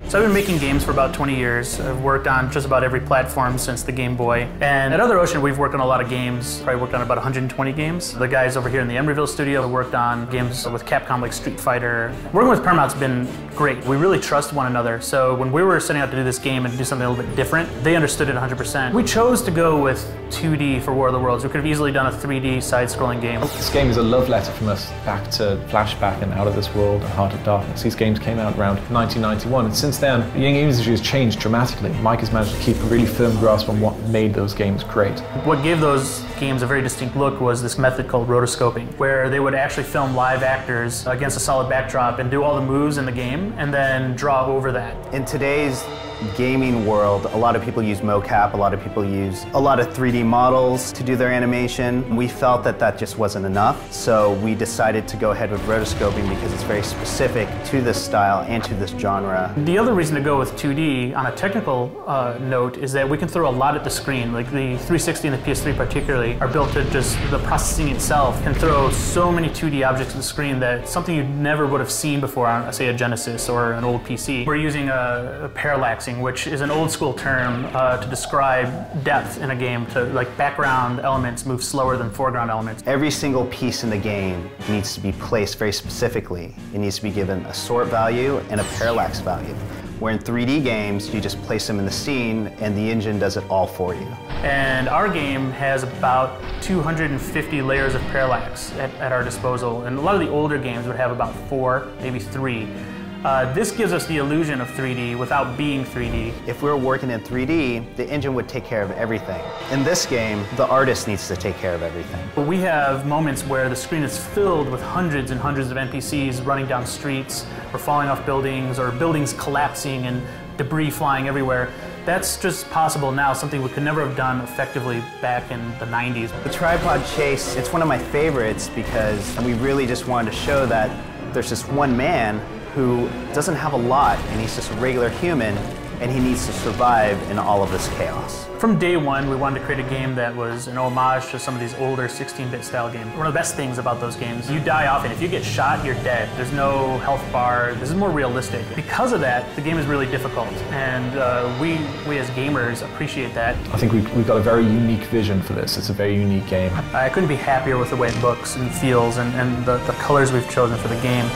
So I've been making games for about 20 years. I've worked on just about every platform since the Game Boy. And at Other Ocean, we've worked on a lot of games. Probably worked on about 120 games. The guys over here in the Emeryville studio have worked on games with Capcom like Street Fighter. Working with Paramount's been great. We really trust one another. So when we were setting out to do this game and do something a little bit different, they understood it 100%. We chose to go with 2D for War of the Worlds. We could have easily done a 3D side-scrolling game. This game is a love letter from us back to Flashback and Out of This World and Heart of Darkness. These games came out around 1991, and since then, the gaming industry has changed dramatically. Mike has managed to keep a really firm grasp on what made those games great. What gave those games a very distinct look was this method called rotoscoping, where they would actually film live actors against a solid backdrop and do all the moves in the game and then draw over that. In today's gaming world, a lot of people use mocap, a lot of people use a lot of 3D models to do their animation. We felt that that just wasn't enough, so we decided to go ahead with rotoscoping because it's very specific to this style and to this genre. The other reason to go with 2D on a technical note is that we can throw a lot at the screen. Like the 360 and the PS3 particularly are built to just, the processing itself can throw so many 2D objects at the screen that something you never would have seen before on, say, a Genesis or an old PC. We're using a parallax, which is an old school term to describe depth in a game, to like background elements move slower than foreground elements. Every single piece in the game needs to be placed very specifically. It needs to be given a sort value and a parallax value. Where in 3D games, you just place them in the scene and the engine does it all for you. And our game has about 250 layers of parallax at our disposal, and a lot of the older games would have about 4, maybe 3. This gives us the illusion of 3D without being 3D. If we were working in 3D, the engine would take care of everything. In this game, the artist needs to take care of everything. We have moments where the screen is filled with hundreds and hundreds of NPCs running down streets, or falling off buildings, or buildings collapsing and debris flying everywhere. That's just possible now, something we could never have done effectively back in the 90s. The tripod chase, it's one of my favorites because we really just wanted to show that there's just one man who doesn't have a lot, and he's just a regular human, and he needs to survive in all of this chaos. From day one, we wanted to create a game that was an homage to some of these older 16-bit style games. One of the best things about those games, you die often. If you get shot, you're dead. There's no health bar. This is more realistic. Because of that, the game is really difficult, and we as gamers appreciate that. I think we've got a very unique vision for this. It's a very unique game. I couldn't be happier with the way it looks and feels and the colors we've chosen for the game.